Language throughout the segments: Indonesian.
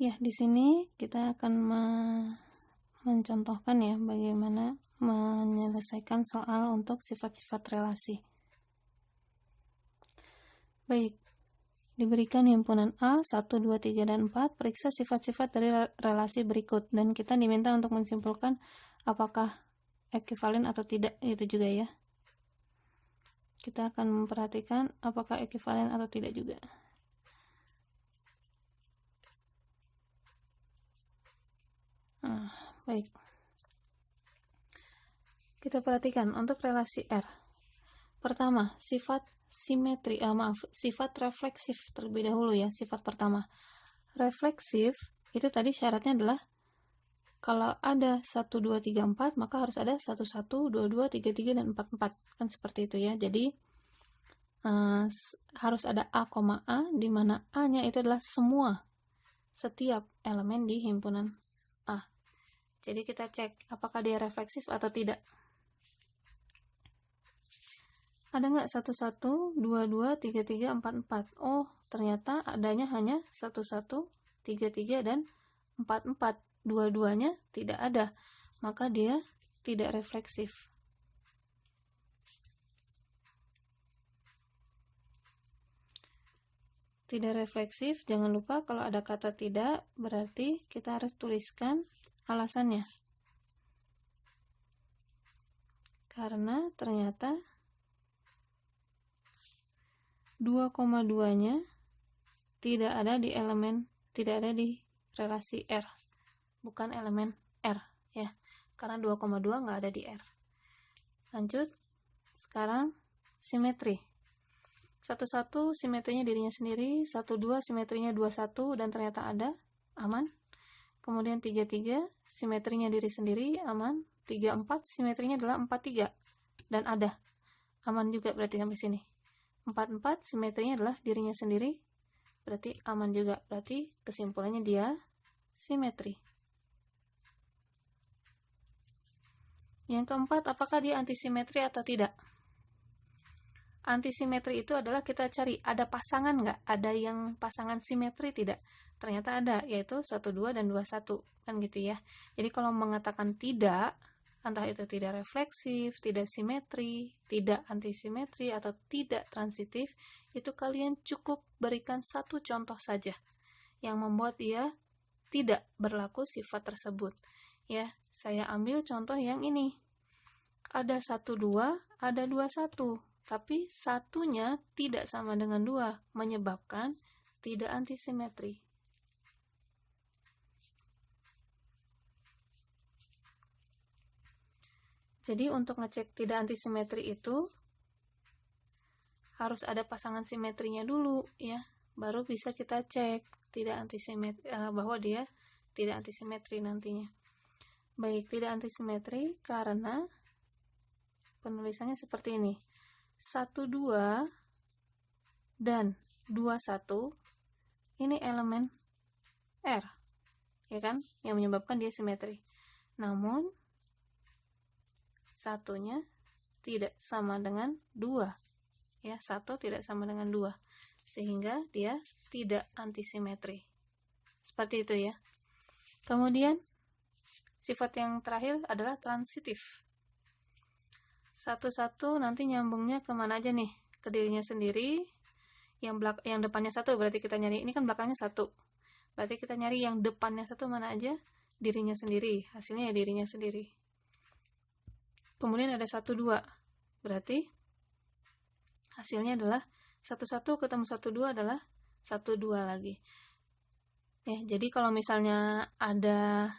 Ya, di sini kita akan mencontohkan ya bagaimana menyelesaikan soal untuk sifat-sifat relasi. Baik, diberikan himpunan A 1, 2, 3, dan 4, periksa sifat-sifat dari relasi berikut, dan kita diminta untuk menyimpulkan apakah ekuivalen atau tidak, itu juga ya. Kita akan memperhatikan apakah ekuivalen atau tidak juga. Baik. Kita perhatikan untuk relasi R. Pertama, sifat simetri, sifat refleksif terlebih dahulu ya, sifat pertama. Refleksif itu tadi syaratnya adalah kalau ada 1, 2, 3, 4, maka harus ada 1, 1, 2, 2, 3, 3, dan 4, 4. Kan seperti itu ya. Jadi harus ada A, A, di mana A-nya itu adalah semua, setiap elemen di himpunan A. Jadi kita cek apakah dia refleksif atau tidak. Ada nggak 1, 1, 2, 2, 3, 3, 4, 4? Oh, ternyata adanya hanya 1, 1, 3, 3, dan 4, 4. Dua-duanya tidak ada, maka dia tidak refleksif. Tidak refleksif, jangan lupa kalau ada kata tidak, berarti kita harus tuliskan alasannya. Karena ternyata 2,2-nya tidak ada di elemen, tidak ada di relasi R. Bukan elemen R ya. Karena 2,2 nggak ada di R. Lanjut. Sekarang simetri. 1, 1 simetrinya dirinya sendiri, 1, 2 simetrinya 2, 1, dan ternyata ada, aman. Kemudian 3, 3 simetrinya diri sendiri, aman. 3, 4 simetrinya adalah 4, 3, dan ada, aman juga berarti sampai sini. 4, 4 simetrinya adalah dirinya sendiri, berarti aman juga. Berarti kesimpulannya dia simetri. Yang keempat, apakah dia antisimetri atau tidak? Antisimetri itu adalah kita cari ada pasangan nggak, ada yang pasangan simetri tidak. Ternyata ada, yaitu 1, 2, dan 2, 1, kan gitu ya. Jadi kalau mengatakan tidak, entah itu tidak refleksif, tidak simetri, tidak antisimetri, atau tidak transitif, itu kalian cukup berikan satu contoh saja yang membuat dia tidak berlaku sifat tersebut. Ya, saya ambil contoh yang ini. Ada 1, 2, ada 2, 1. Tapi satunya tidak sama dengan 2, menyebabkan tidak antisimetri. Jadi untuk ngecek tidak antisimetri itu harus ada pasangan simetrinya dulu ya, baru bisa kita cek tidak antisimetri, bahwa dia tidak antisimetri nantinya. Baik, tidak antisimetri karena penulisannya seperti ini. 1, 2 dan 2, 1 ini elemen R, ya kan, yang menyebabkan dia simetri. Namun satunya tidak sama dengan 2 ya, 1 tidak sama dengan 2, sehingga dia tidak antisimetri. Seperti itu ya. Kemudian sifat yang terakhir adalah transitif. 1, 1 nanti nyambungnya kemana aja nih? Ke dirinya sendiri. Yang depannya 1 berarti kita nyari, ini kan belakangnya 1, berarti kita nyari yang depannya 1 mana aja? Dirinya sendiri, hasilnya ya dirinya sendiri. Kemudian ada 1, 2, berarti hasilnya adalah 1, 1 ketemu 1, 2 adalah 1, 2 lagi ya. Jadi kalau misalnya ada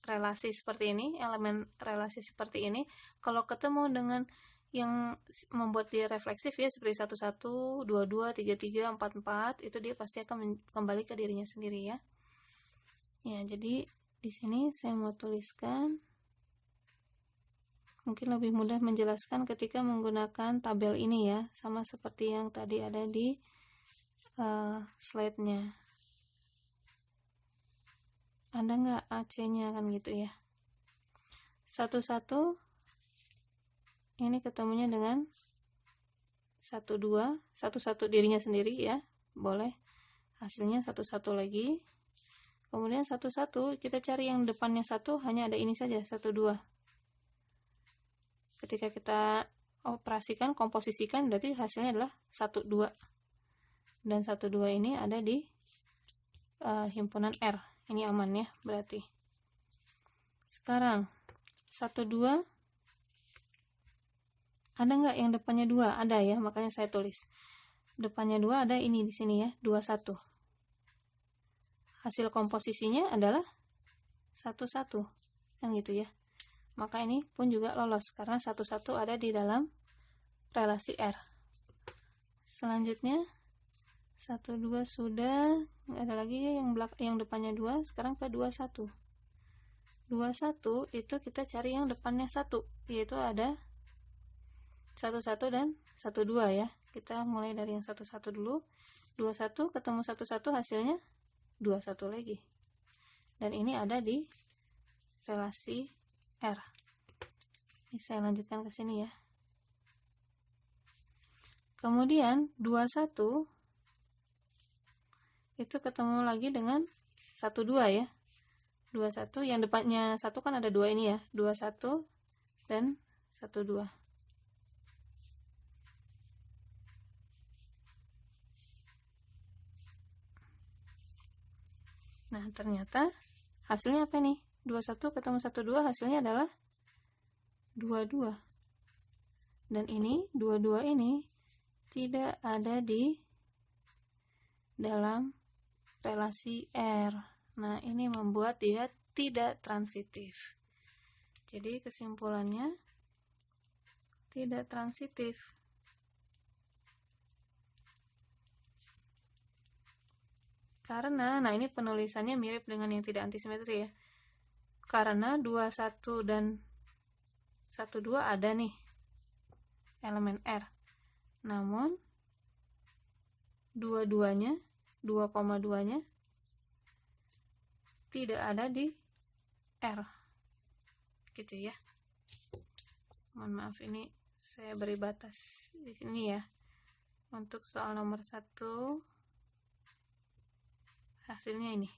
relasi seperti ini, elemen relasi seperti ini, kalau ketemu dengan yang membuat dia refleksif ya, seperti 1, 1, 2, 2, 3, 3, 4, 4, itu dia pasti akan kembali ke dirinya sendiri ya. Ya, jadi di sini saya mau tuliskan, mungkin lebih mudah menjelaskan ketika menggunakan tabel ini ya, sama seperti yang tadi ada di slide-nya. Ada nggak AC-nya kan gitu ya. 1, 1 ini ketemunya dengan 1, 2, 1, 1 dirinya sendiri ya, boleh. Hasilnya 1, 1 lagi. Kemudian 1, 1, kita cari yang depannya 1, hanya ada ini saja, 1, 2. Ketika kita operasikan, komposisikan, berarti hasilnya adalah 1, 2. Dan 1, 2 ini ada di himpunan R. Ini aman ya, berarti. Sekarang, 1, 2, ada nggak yang depannya 2? Ada ya, makanya saya tulis. Depannya 2 ada ini di sini ya, 2, 1. Hasil komposisinya adalah 1, 1. Kan gitu ya. Maka ini pun juga lolos, karena 1, 1 ada di dalam relasi R. Selanjutnya, 1, 2 sudah, nggak ada lagi ya yang depannya 2, sekarang ke 2, 1. 2, 1 itu kita cari yang depannya 1, yaitu ada 1, 1 dan 1, 2 ya. Kita mulai dari yang 1, 1 dulu. 2, 1 ketemu 1, 1 hasilnya 2, 1 lagi. Dan ini ada di relasi R. Ini saya lanjutkan ke sini ya. Kemudian 2, 1 itu ketemu lagi dengan 1, 2 ya. 2, 1 yang depannya 1 kan ada 2 ini ya. 2, 1 dan 1, 2. Nah, ternyata hasilnya apa nih? 2, 1 ketemu 1, 2 hasilnya adalah 2, 2. Dan ini 2, 2 ini tidak ada di dalam relasi R. Nah, ini membuat dia tidak transitif. Jadi kesimpulannya tidak transitif. Karena, nah ini penulisannya mirip dengan yang tidak antisimetri ya. Karena 2, 1 dan 1, 2 ada nih elemen R. Namun 2-2-nya, 2,2-nya tidak ada di R. Gitu ya. Mohon maaf, ini saya beri batas di sini ya. Untuk soal nomor 1 hasilnya ini.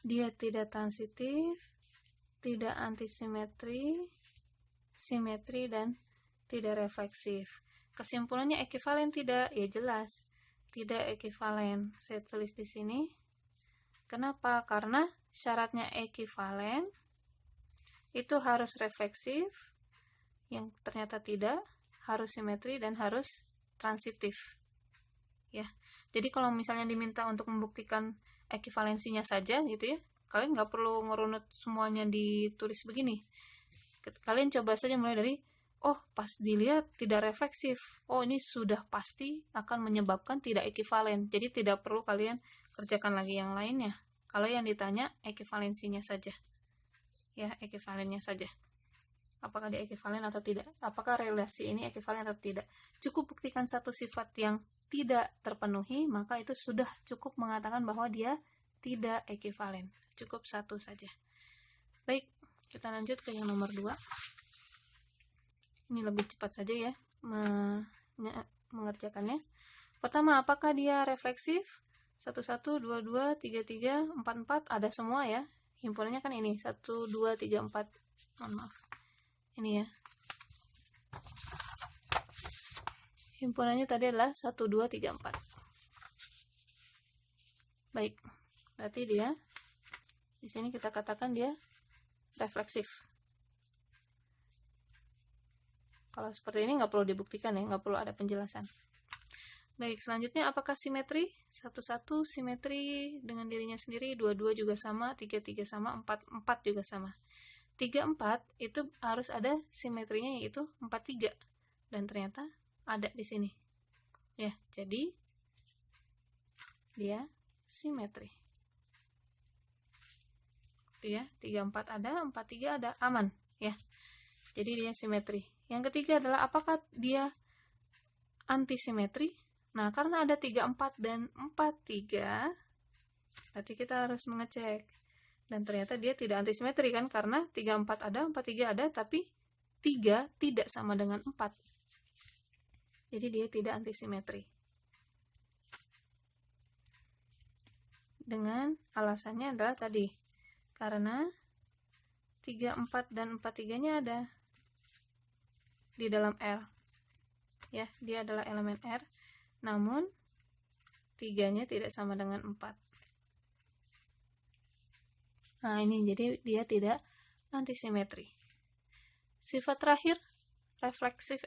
Dia tidak transitif, tidak antisimetri, simetri, dan tidak refleksif. Kesimpulannya ekivalen tidak? Ya jelas, tidak ekivalen. Saya tulis di sini. Kenapa? Karena syaratnya ekivalen itu harus refleksif, yang ternyata tidak, harus simetri, dan harus transitif. Ya, jadi kalau misalnya diminta untuk membuktikan ekivalensinya saja gitu ya, kalian nggak perlu ngerunut semuanya ditulis begini. Kalian coba saja mulai dari, oh pas dilihat tidak refleksif, oh ini sudah pasti akan menyebabkan tidak ekivalen. Jadi tidak perlu kalian kerjakan lagi yang lainnya. Kalau yang ditanya ekivalensinya saja, ya ekivalennya saja. Apakah dia ekivalen atau tidak? Apakah relasi ini ekivalen atau tidak? Cukup buktikan satu sifat yang tidak terpenuhi, maka itu sudah cukup mengatakan bahwa dia tidak ekivalen. Cukup satu saja. Baik, kita lanjut ke yang nomor 2. Ini lebih cepat saja ya mengerjakannya. Pertama, apakah dia refleksif? 1, 1, 2, 2, 3, 3, 4, 4, ada semua ya. Himpunannya kan ini, 1, 2, 3, 4. Mohon maaf. Ini ya. Himpunannya tadi adalah 1, 2, 3, 4. Baik, berarti dia di sini kita katakan dia refleksif. Kalau seperti ini nggak perlu dibuktikan ya, nggak perlu ada penjelasan. Baik, selanjutnya apakah simetri? 1, 1 simetri dengan dirinya sendiri, 2, 2 juga sama, 3, 3 sama, 4, 4 juga sama. 3, 4 itu harus ada simetrinya, yaitu 4, 3. Dan ternyata ada di sini. Ya, jadi dia simetri. Ya, 3, 4 ada, 4, 3 ada, aman ya. Jadi dia simetri. Yang ketiga adalah apakah dia antisimetri? Nah, karena ada 3, 4 dan 4, 3, berarti kita harus mengecek. Dan ternyata dia tidak antisimetri kan, karena 3, 4 ada, 4, 3 ada, tapi 3 tidak sama dengan 4. Jadi dia tidak antisimetri. dengan alasannya adalah tadi, karena 34 dan 43-nya ada di dalam R. Ya, dia adalah elemen R, namun 3-nya tidak sama dengan 4. Nah, ini jadi dia tidak antisimetri. Sifat terakhir, refleksif,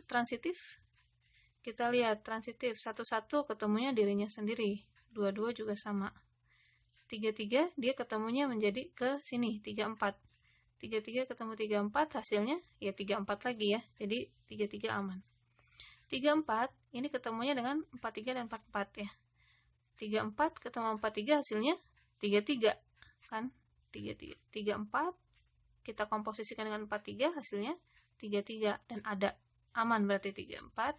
transitif. Kita lihat transitif, 1-1 ketemunya dirinya sendiri, 2-2 juga sama. 3-3 dia ketemunya menjadi ke sini, 3-4. 3-3 ketemu 3-4, hasilnya ya 3-4 lagi ya, jadi 3-3 aman. 3-4 ini ketemunya dengan 4-3 dan 4-4 ya. 3-4 ketemu 4-3 hasilnya 3-3 kan, 3-3. 3-4 kita komposisikan dengan 4-3 hasilnya 3-3 dan ada, aman berarti 3-4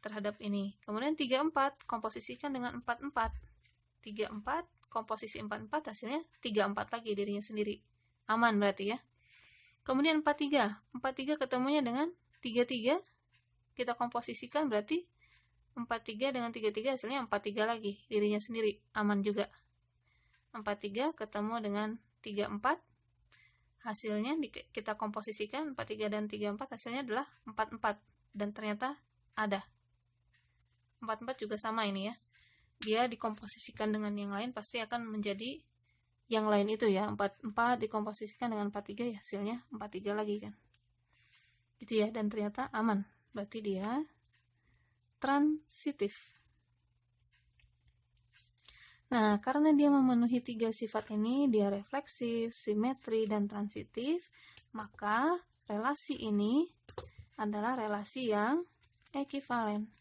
terhadap ini. Kemudian 3-4 komposisikan dengan 4-4. 3-4 komposisi 4-4 hasilnya 3-4 lagi dirinya sendiri. Aman berarti ya. Kemudian 4-3. 4-3 ketemunya dengan 3-3. Kita komposisikan berarti 4-3 dengan 3-3 hasilnya 4-3 lagi dirinya sendiri. Aman juga. 4-3 ketemu dengan 3-4. Hasilnya kita komposisikan 4-3 dan 3-4 hasilnya adalah 4-4 dan ternyata ada. 4-4 juga sama ini ya. Dia dikomposisikan dengan yang lain pasti akan menjadi yang lain itu ya. 4-4 dikomposisikan dengan 4-3 ya hasilnya 4-3 lagi kan. Gitu ya, dan ternyata aman. Berarti dia transitif. Nah, karena dia memenuhi 3 sifat ini, dia refleksif, simetri, dan transitif, maka relasi ini adalah relasi yang ekivalen.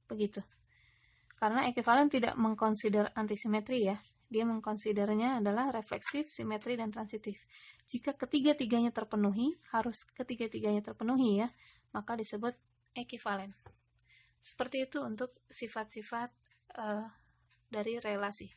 Begitu. Karena ekivalen tidak mengkonsider antisimetri ya, dia mengkonsidernya adalah refleksif, simetri, dan transitif. Jika ketiga-tiganya terpenuhi, harus ketiga-tiganya terpenuhi ya, maka disebut ekivalen. Seperti itu untuk sifat-sifat dari relasi.